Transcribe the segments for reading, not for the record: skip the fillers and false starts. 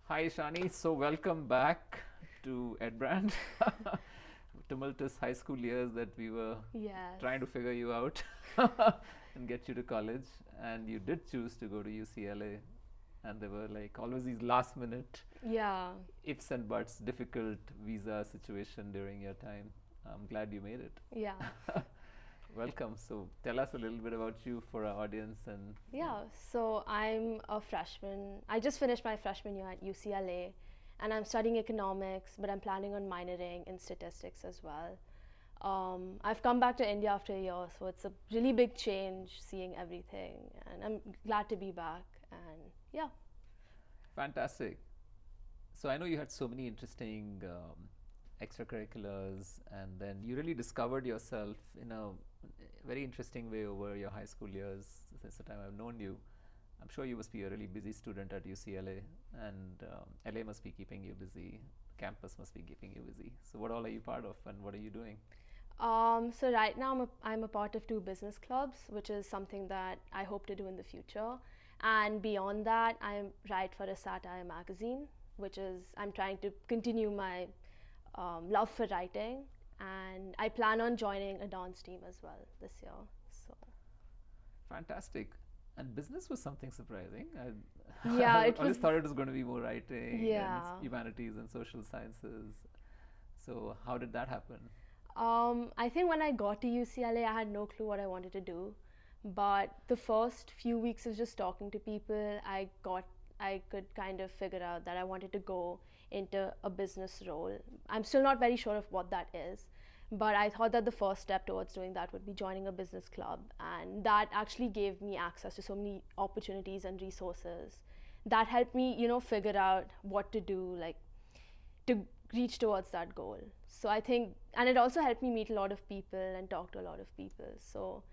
Hi Ishaani, so welcome back to Edbrand. Tumultuous high school years that we were Yes. trying to figure you out and get you to college, and you did choose to go to UCLA, and there were like always these last minute Yeah. ifs and buts, difficult visa situation during your time. I'm glad you made it. Yeah. Welcome. So tell us a little bit about you for our audience and Yeah. So I'm a freshman. I just finished my freshman year at UCLA and I'm studying economics, but I'm planning on minoring in statistics as well. I've come back to India after a year, so it's a really big change seeing everything, and I'm glad to be back. And yeah, fantastic. So I know you had so many interesting extracurriculars, and then you really discovered yourself in a very interesting way over your high school years. Since the time I've known you, I'm sure you must be a really busy student at UCLA, and LA must be keeping you busy. Campus must be keeping you busy. So what all are you part of, and what are you doing? so right now I'm a part of two business clubs, which is something that I hope to do in the future. And beyond that, I write for a satire magazine, which is I'm trying to continue my love for writing. And I plan on joining a dance team as well this year. So Fantastic. And business was something surprising. yeah, I it always was. thought it was going to be more writing and Yeah. humanities and social sciences. So how did that happen? I think when I got to UCLA, I had no clue what I wanted to do. But the first few weeks of just talking to people, I could kind of figure out that I wanted to go into a business role. I'm still not very sure of what that is, but I thought that the first step towards doing that would be joining a business club, and that actually gave me access to so many opportunities and resources that helped me, figure out what to do, like to reach towards that goal. So I think, and it also helped me meet a lot of people and talk to a lot of people. So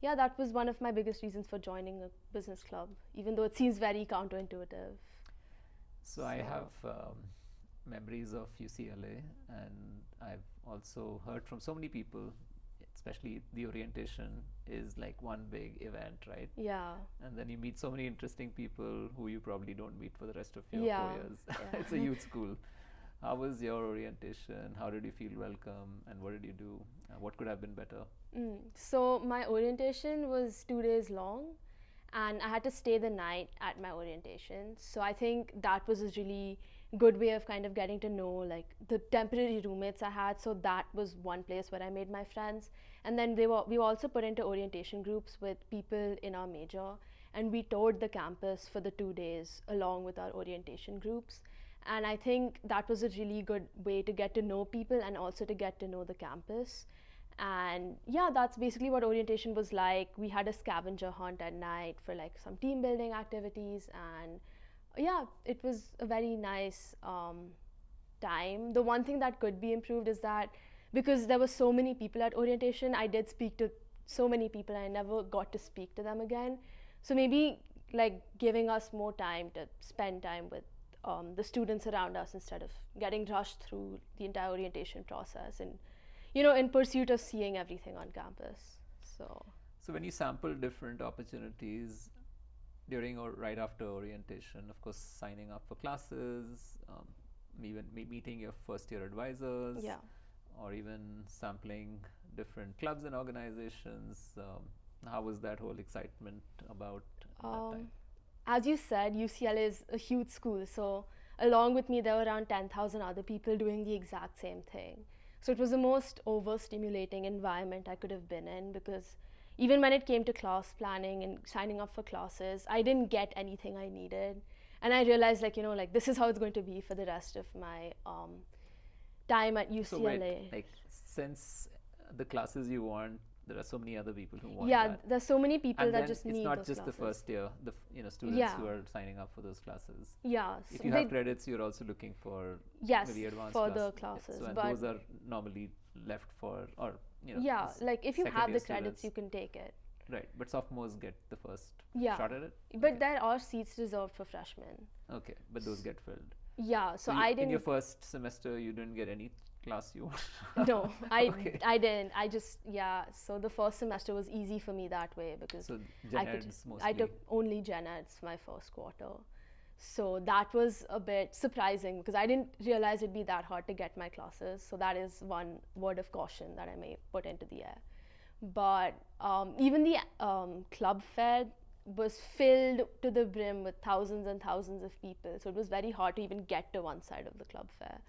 yeah, that was one of my biggest reasons for joining a business club, even though it seems very counterintuitive. So I So have memories of UCLA, and I've also heard from so many people, especially the orientation is like one big event, right? yeah, And then you meet so many interesting people who you probably don't meet for the rest of your yeah, 4 years. It's a yeah. youth school. How was your orientation? How did you feel welcome? And what did you do? What could have been better? So my orientation was 2 days long, and I had to stay the night at my orientation. So I think that was a really good way of kind of getting to know like the temporary roommates I had. So that was one place where I made my friends. And then we were also put into orientation groups with people in our major, and we toured the campus for the 2 days along with our orientation groups. And I think that was a really good way to get to know people and also to get to know the campus. And yeah, that's basically what orientation was like. We had a scavenger hunt at night for like some team building activities, and yeah, it was a very nice time. The one thing that could be improved is that because there were so many people at orientation, I did speak to so many people and I never got to speak to them again. So maybe like giving us more time to spend time with the students around us instead of getting rushed through the entire orientation process and in pursuit of seeing everything on campus. So So when you sample different opportunities during or right after orientation, of course, signing up for classes, even meeting your first year advisors, yeah. or even sampling different clubs and organizations. How was that whole excitement about that time? Um, as you said, UCLA is a huge school, so along with me, there were around 10,000 other people doing the exact same thing. So it was the most overstimulating environment I could have been in because even when it came to class planning and signing up for classes, I didn't get anything I needed. And I realized, like this is how it's going to be for the rest of my time at So wait, UCLA. like since the classes you want, there are so many other people who want Yeah, that, there's so many people and that then just it's need not those just the classes. first year, students Yeah, who are signing up for those classes. yeah. If So you they, have credits, you're also looking for yes, very advanced further classes. classes, So and but those are normally left for, or yeah, like if you second have year the credits, students, you can take it. right? But sophomores get the first Yeah, shot at it. but Okay, there are seats reserved for freshmen. okay, but those get filled. Yeah, so So I in your didn't. first semester, you didn't get any class you want. No, I Okay. I didn't. I just yeah. So the first semester was easy for me that way because So I gen could eds I mostly. took only gen eds my first quarter. So that was a bit surprising because I didn't realize it'd be that hard to get my classes. So that is one word of caution that I may put into the air. But even the club fair was filled to the brim with thousands and thousands of people. So it was very hard to even get to one side of the club fair.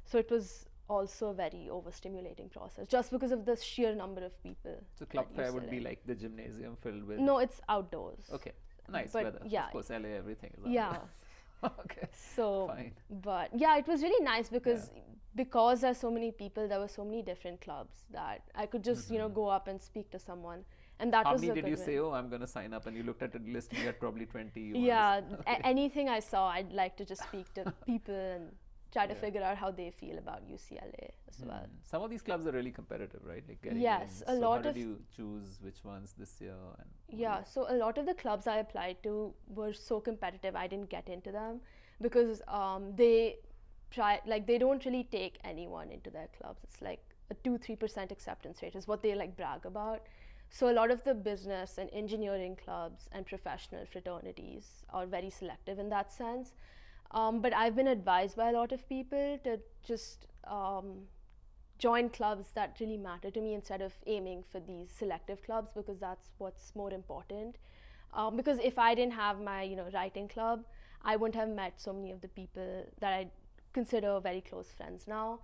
So it was also a very overstimulating process just because of the sheer number of people. So club at fair would be UCLA. like the gymnasium filled with. No, it's outdoors. Okay, nice But weather. yeah, Of course, LA, everything is yeah. outdoors. Okay, So, fine. but yeah, it was really nice because there's so many people, there were so many different clubs that I could just go up and speak to someone, and that How was many a did good you win. say? Oh, I'm going to sign up, and you looked at the list and you had probably 20. You Yeah, wanted to- anything I saw, I'd like to just speak to people and try to Yeah. figure out how they feel about UCLA as well. Some of these clubs are really competitive, right? Like getting Yes, in. a So lot how of- did you choose which ones this year? And Yeah, so a lot of the clubs I applied to were so competitive I didn't get into them because they don't really take anyone into their clubs. It's like a 2-3% acceptance rate is what they like brag about. So a lot of the business and engineering clubs and professional fraternities are very selective in that sense. But I've been advised by a lot of people to just join clubs that really matter to me instead of aiming for these selective clubs because that's what's more important. Because if I didn't have my writing club, I wouldn't have met so many of the people that I consider very close friends now.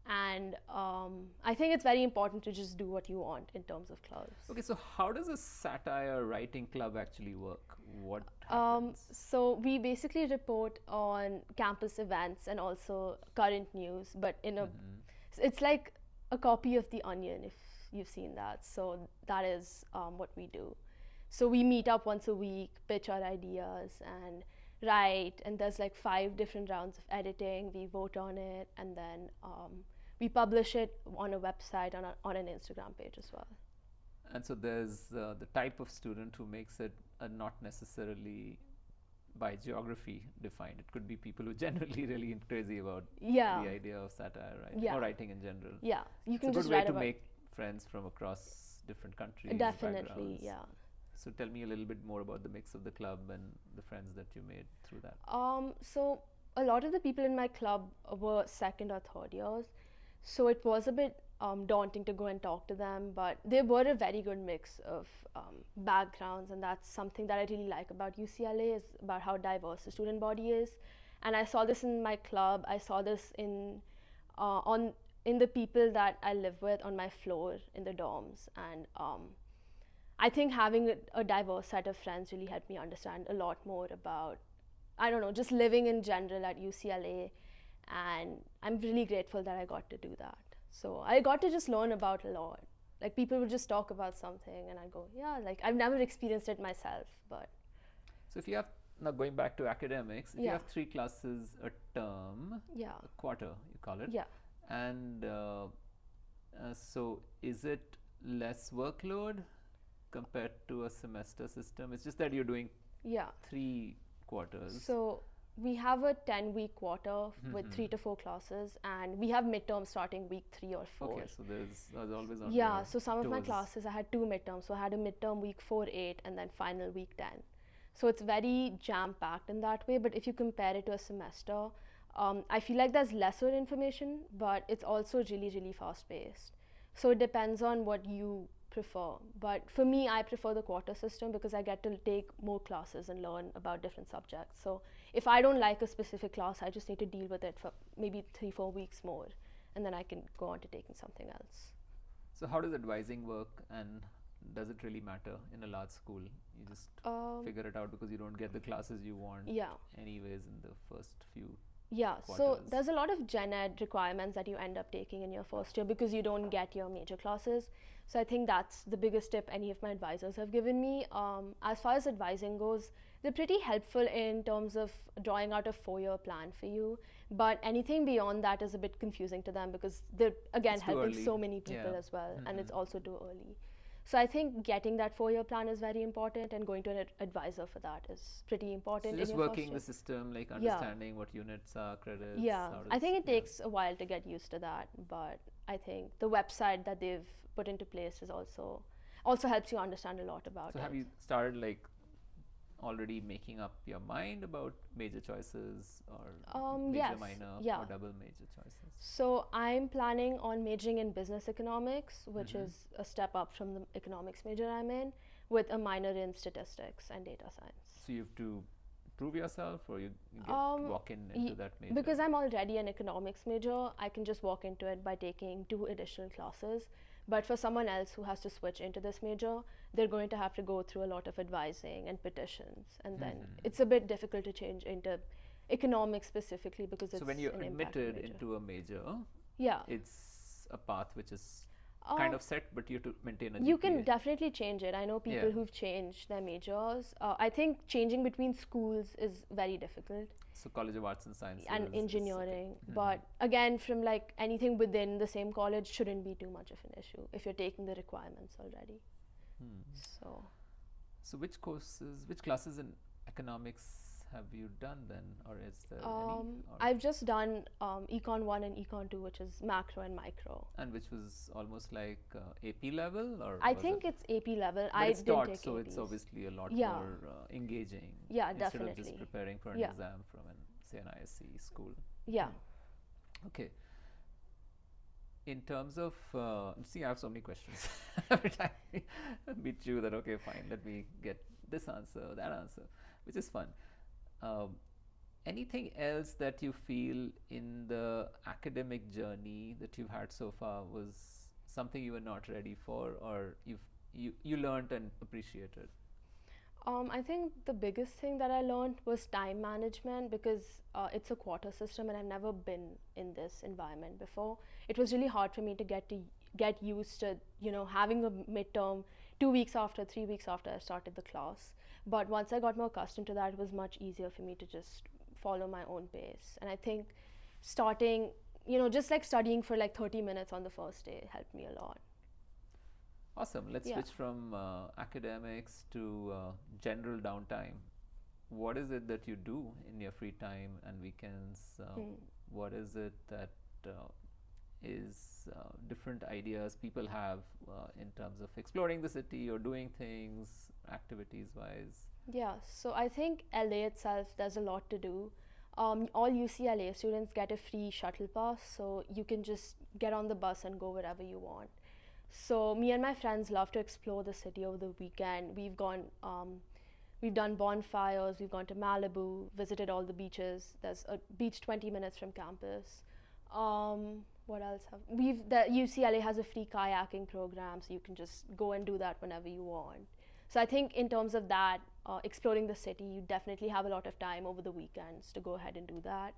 And I think it's very important to just do what you want in terms of clubs. okay, so how does a satire writing club actually work? What Um, happens? so we basically report on campus events and also current news, but in a it's like a copy of The Onion if you've seen that. So that is what we do. So we meet up once a week, pitch our ideas, and write. And there's like 5 different rounds of editing. We vote on it, and then we publish it on a website on an Instagram page as well. And so there's the type of student who makes it not necessarily by geography defined. It could be people who generally really crazy about Yeah. the idea of satire, right? Yeah. Or writing in general. Yeah, you It's can a good just way write to about make friends from across different countries. definitely, backgrounds. yeah. So tell me a little bit more about the mix of the club and the friends that you made through that. So a lot of the people in my club were second or third years, so it was a bit daunting to go and talk to them, but they were a very good mix of backgrounds, and that's something that I really like about UCLA is about how diverse the student body is. And I saw this in my club. I saw this in the people that I live with on my floor in the dorms, and I think having a diverse set of friends really helped me understand a lot more about, I don't know, just living in general at UCLA. And I'm really grateful that I got to do that. So I got to just learn about a lot. Like people would just talk about something and I'd go, yeah, like I've never experienced it myself, but So if you have, now going back to academics, if you Yeah. have 3 classes a term, yeah, a quarter, you call it. yeah. And so is it less workload compared to a semester system? It's just that you're doing Yeah. 3 quarters. So we have a 10-week quarter with 3 to 4 classes, and we have midterms starting week 3 or 4. Okay, so there's always on Yeah, your so some of my toes. classes I had 2 midterms. So I had a midterm week 4, 8, and then final week 10. So it's very jam packed in that way. But if you compare it to a semester, I feel like there's lesser information, but it's also really, really fast paced. So it depends on what you prefer. But for me, I prefer the quarter system because I get to take more classes and learn about different subjects. So if I don't like a specific class, I just need to deal with it for maybe 3-4 weeks more, and then I can go on to taking something else. So how does advising work, and does it really matter in a large school? You just figure it out because you don't get the classes you want Yeah. anyways in the first few. Yeah, so quarters. there's a lot of gen ed requirements that you end up taking in your first year because you don't get your major classes. So I think that's the biggest tip any of my advisors have given me. As far as advising goes, they're pretty helpful in terms of drawing out a 4-year plan for you. But anything beyond that is a bit confusing to them because they're, again, It's too helping early. so many people Yeah. as well. And it's also too early. So I think getting that 4-year plan is very important, and going to an advisor for that is pretty important. So in just your first working year. the system, like Yeah. understanding what units are, credits. Yeah, how I think does- it takes a while to get used to that, but I think the website that they've put into place is also helps you understand a lot about So it. have you started like already making up your mind about major choices or major, Yes, minor, yeah. or double major choices? So I'm planning on majoring in business economics, which Mm-hmm. is a step up from the economics major I'm in, with a minor in statistics and data science. So you have to prove yourself, or you get Um, walk in into that major? because I'm already an economics major, I can just walk into it by taking 2 additional classes. But for someone else who has to switch into this major, they're going to have to go through a lot of advising and petitions, and then Mm-hmm. it's a bit difficult to change into economics specifically because So it's when you're an impacted admitted major. into a major, Yeah. it's a path which is kind Um, of set, but you have to maintain a you GPA. can definitely change it. I know people Yeah. who've changed their majors. I think changing between schools is very difficult, So College of Arts and Sciences and is okay. engineering. Mhm. But again, from like anything within the same college shouldn't be too much of an issue if you're taking the requirements already. Hmm. So So which classes in economics have you done then, or is there any? Or I've just done Econ 1 and Econ 2, which is macro and micro. and which was almost like AP level, or I was think it? it's AP level. But I it's didn't taught, take so it's APs. obviously a lot Yeah. more engaging. Yeah, instead of definitely. just preparing for an Yeah. exam from say an ISC school. Yeah. Okay. In terms of see, I have so many questions every time we meet you. That okay, fine. Let me get this answer, that answer, which is fun. Um, Anything else that you feel in the academic journey that you've had so far was something you were not ready for, or you learned and appreciated? I think the biggest thing that I learned was time management because it's a quarter system and I've never been in this environment before. It was really hard for me to get used to having a midterm 2 weeks after, 3 weeks after I started the class. But once I got more accustomed to that, it was much easier for me to just follow my own pace. And I think starting, just like studying for like 30 minutes on the first day helped me a lot. Awesome. Let's Yeah. switch from academics to general downtime. What is it that you do in your free time and weekends? What is it that is different ideas people have in terms of exploring the city or doing things activities wise? Yeah, so I think LA itself, there's a lot to do. All UCLA students get a free shuttle pass, so you can just get on the bus and go wherever you want. So me and my friends love to explore the city over the weekend. We've done bonfires, we've gone to Malibu, visited all the beaches. There's a beach 20 minutes from campus. What else have the UCLA has a free kayaking program, so you can just go and do that whenever you want. So I think in terms of that, exploring the city, you definitely have a lot of time over the weekends to go ahead and do that.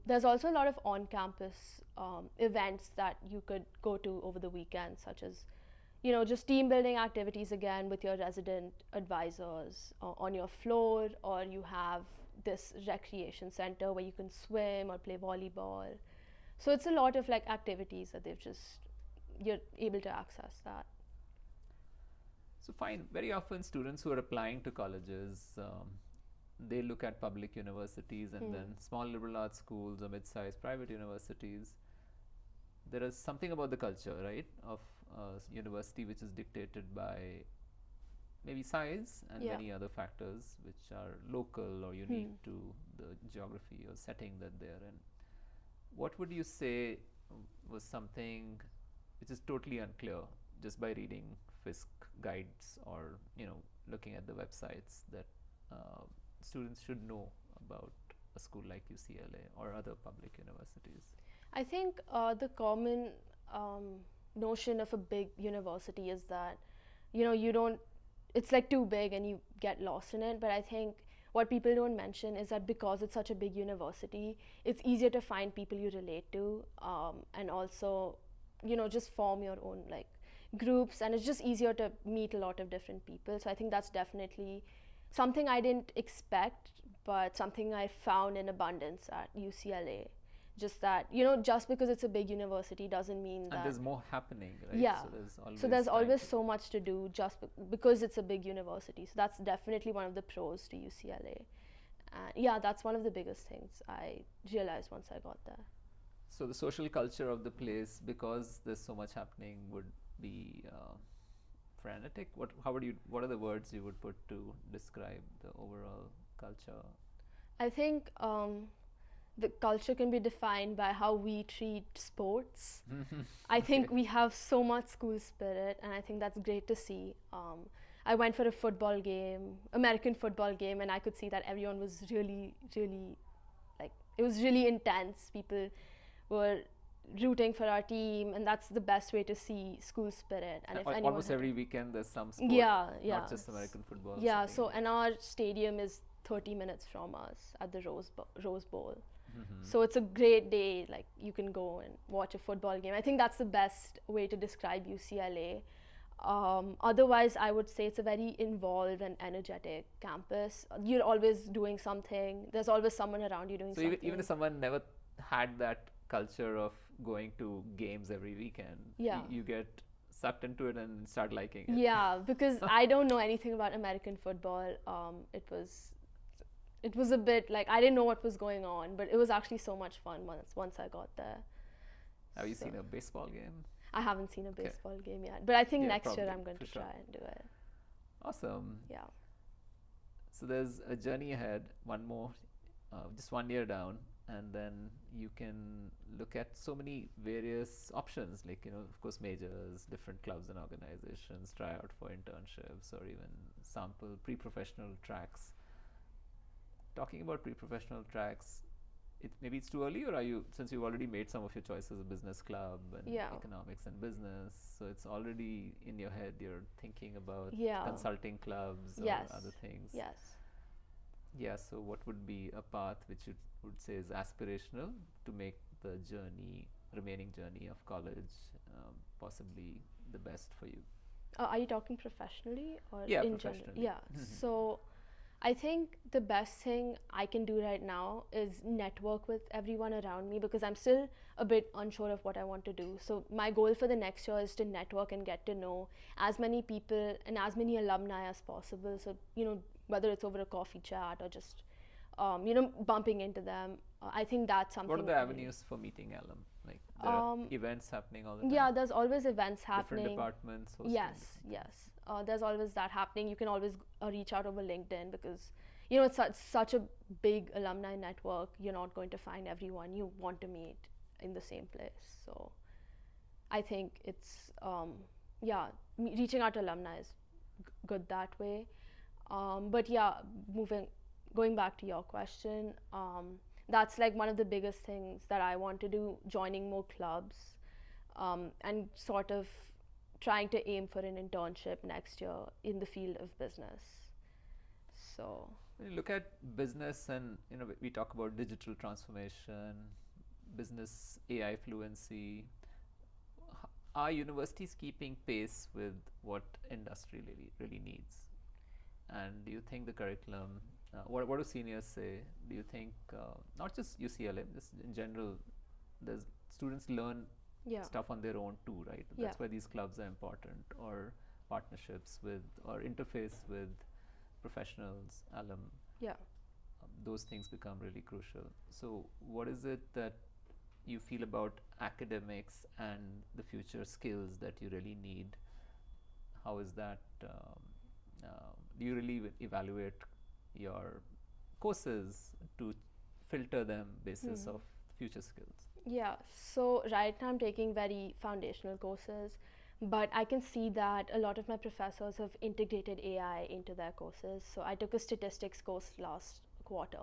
There's also a lot of on-campus events that you could go to over the weekend, such as, just team building activities again with your resident advisors on your floor, or you have this recreation center where you can swim or play volleyball. So it's a lot of like activities that you're able to access that. So fine. Very often, students who are applying to colleges, they look at public universities and then small liberal arts schools or mid-sized private universities. There is something about the culture, right, of university which is dictated by maybe size and Yeah. many other factors which are local or unique to the geography or setting that they're in. What would you say was something which is totally unclear just by reading FISC guides or looking at the websites that students should know about a school like UCLA or other public universities? I think the common notion of a big university is that, you don't, it's like too big and you get lost in it. But I think what people don't mention is that because it's such a big university, it's easier to find people you relate to, and also, just form your own like groups, and it's just easier to meet a lot of different people. So I think that's definitely something I didn't expect, but something I found in abundance at UCLA. Just that, just because it's a big university doesn't mean that. And there's more happening, right? Yeah. So there's always so much to do just because it's a big university. So that's definitely one of the pros to UCLA. And yeah, that's one of the biggest things I realized once I got there. So the social culture of the place, because there's so much happening, would be frenetic? What are the words you would put to describe the overall culture? I think the culture can be defined by how we treat sports. I think Okay. we have so much school spirit, and I think that's great to see. I went for a football game, American football game, and I could see that everyone was really, really, like, it was really intense. People were rooting for our team, and that's the best way to see school spirit. And if anyone Almost had every to, weekend there's some sport, yeah, not yeah, just American football. yeah. Something So, else. and our stadium is 30 minutes from us at the Rose Bowl. Mhm. So it's a great day. Like, you can go and watch a football game. I think that's the best way to describe UCLA. Otherwise, I would say it's a very involved and energetic campus. You're always doing something. There's always someone around you doing So something. even if someone never had that culture of going to games every weekend, Yeah. you get sucked into it and start liking it. Yeah, because I don't know anything about American football. It was a bit like I didn't know what was going on, but it was actually so much fun once I got there. Have you So, seen a baseball game? I haven't seen a Okay. baseball game yet, but I think Yeah, next year probably, I'm going for to sure. try and do it. Awesome. Yeah. So there's a journey ahead, one more, just 1 year down, and then you can look at so many various options, like, of course, majors, different clubs and organizations, try out for internships, or even sample pre-professional tracks. Talking about pre-professional tracks, maybe it's too early, or since you've already made some of your choices, a business club and Yeah. economics and business, so it's already in your head, you're thinking about Yeah. consulting clubs Yes. or other things. Yes. Yeah, so what would be a path which you would say is aspirational to make the remaining journey of college, possibly the best for you? Are you talking professionally or Yeah, in general? professionally. Yeah. So I think the best thing I can do right now is network with everyone around me, because I'm still a bit unsure of what I want to do. So my goal for the next year is to network and get to know as many people and as many alumni as possible. So, whether it's over a coffee chat or just, bumping into them. I think that's something. What are the I really- avenues for meeting alum? Like, there are events happening all the time? Yeah, there's always events happening. Different departments hosting Yes, different yes. There's always that happening. You can always reach out over LinkedIn, because it's such a big alumni network. You're not going to find everyone you want to meet in the same place. So I think it's reaching out to alumni is good that way. But yeah, going back to your question, that's like one of the biggest things that I want to do: joining more clubs, and sort of trying to aim for an internship next year in the field of business. So When you look at business, and we talk about digital transformation, business AI fluency, are universities keeping pace with what industry really needs? And do you think the curriculum, what do seniors say? Do you think, not just UCLA, just in general, there's students learn yeah, stuff on their own too, right? Yeah. That's why these clubs are important, or partnerships with, or interface with professionals, alum. yeah. Those things become really crucial. So what is it that you feel about academics and the future skills that you really need? How is that, do you really evaluate your courses to filter them basis of future skills? Yeah, so right now I'm taking very foundational courses, but I can see that a lot of my professors have integrated AI into their courses. So I took a statistics course last quarter,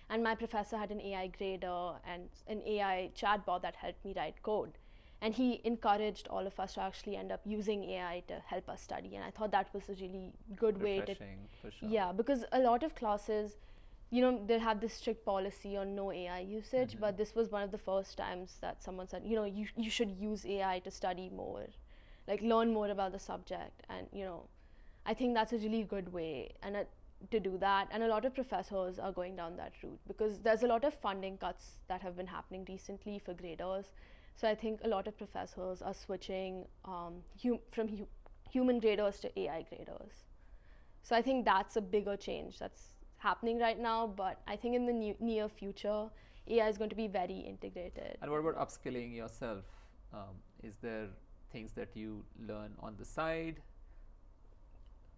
and my professor had an AI grader and an AI chatbot that helped me write code. And he encouraged all of us to actually end up using AI to help us study. And I thought that was a really good way to. Refreshing, for sure. Yeah, because a lot of classes, they have this strict policy on no AI usage, but this was one of the first times that someone said, you should use AI to study more, like learn more about the subject. And, I think that's a really good way to do that. And a lot of professors are going down that route, because there's a lot of funding cuts that have been happening recently for graders. So I think a lot of professors are switching from human graders to AI graders. So I think that's a bigger change that's happening right now, but I think in the near future, AI is going to be very integrated. And what about upskilling yourself? Is there things that you learn on the side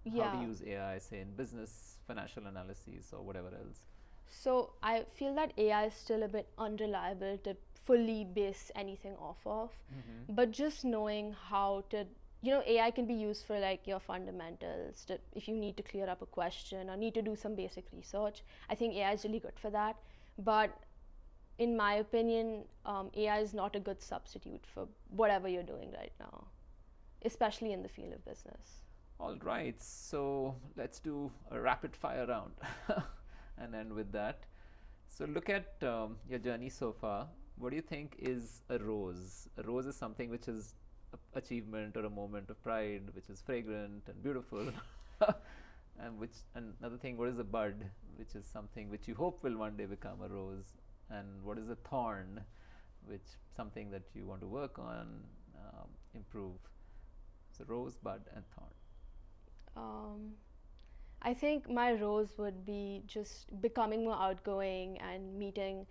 How do Yeah. you use AI, say, in business, financial analysis, or whatever else? So I feel that AI is still a bit unreliable to fully base anything off of. Mm-hmm. But just knowing how to, you know, AI can be used for like your fundamentals. To, if you need to clear up a question or need to do some basic research, I think AI is really good for that. But in my opinion, AI is not a good substitute for whatever you're doing right now, especially in the field of business. All right, so let's do a rapid fire round and end with that. So, look at your journey so far. What do you think is a rose? A rose is something which is achievement or a moment of pride, which is fragrant and beautiful. And which another thing, what is a bud, which is something which you hope will one day become a rose, and what is a thorn, which something that you want to work on, improve. So rose, bud, and thorn. Um, I think my rose would be just becoming more outgoing and meeting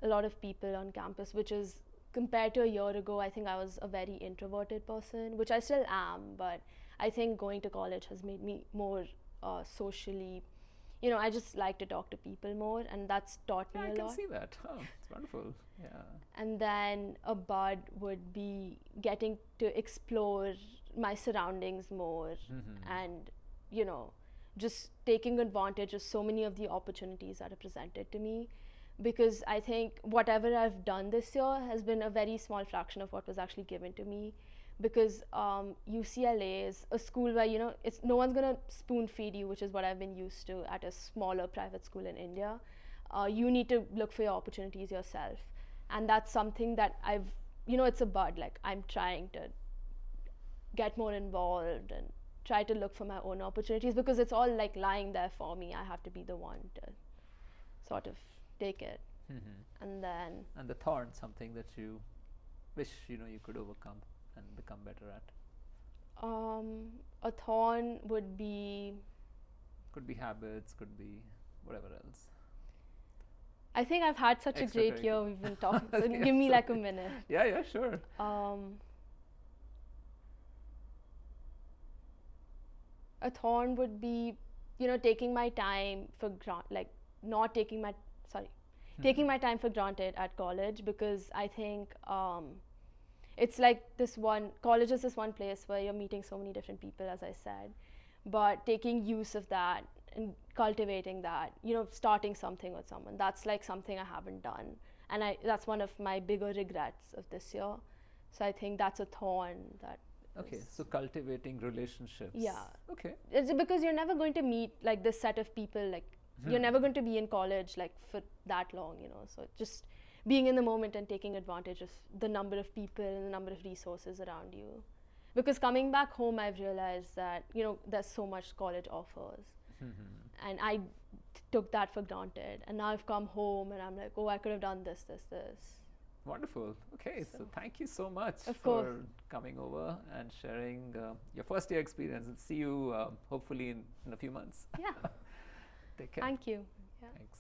a lot of people on campus, which is compared to a year ago, I think I was a very introverted person, which I still am, but I think going to college has made me more socially, you know, I just like to talk to people more, and that's taught Yeah, me I a can lot. see that. Oh, it's wonderful. Yeah. And then a bud would be getting to explore my surroundings more Mm-hmm. and, you know, just taking advantage of so many of the opportunities that are presented to me, because I think whatever I've done this year has been a very small fraction of what was actually given to me, because UCLA is a school where, you know, it's no one's gonna spoon feed you, which is what I've been used to at a smaller private school in India. You need to look for your opportunities yourself, and that's something that I've, you know, it's a bud, like I'm trying to get more involved and try to look for my own opportunities, because it's all like lying there for me. I have to be the one to sort of take it. Mm-hmm. And then And the thorn, something that you wish you could overcome and become better at. a thorn would be, Could be habits, could be whatever else. I think I've had such a great year. Extracurricular. We've been talking, so Yeah, give me like a sorry. minute. Yeah, yeah, sure. um, a thorn would be, you know, taking my time for like not taking my, sorry, taking my time for granted at college, because I think it's like this one, college is this one place where you're meeting so many different people, as I said, but taking use of that and cultivating that, you know, starting something with someone, that's like something I haven't done, and that's one of my bigger regrets of this year. So I think that's a thorn that Okay, is, so cultivating relationships. yeah, Okay. it's because you're never going to meet like this set of people, like you're never going to be in college like for that long, you know, so just being in the moment and taking advantage of the number of people and the number of resources around you, because coming back home I've realized that, you know, there's so much college offers, and I took that for granted, and now I've come home and I'm like, oh, I could have done this. Wonderful. Okay, so So thank you so much of for course. coming over and sharing your first year experience. And see you hopefully in a few months. Yeah. Take care. Thank you. Yeah. Thanks.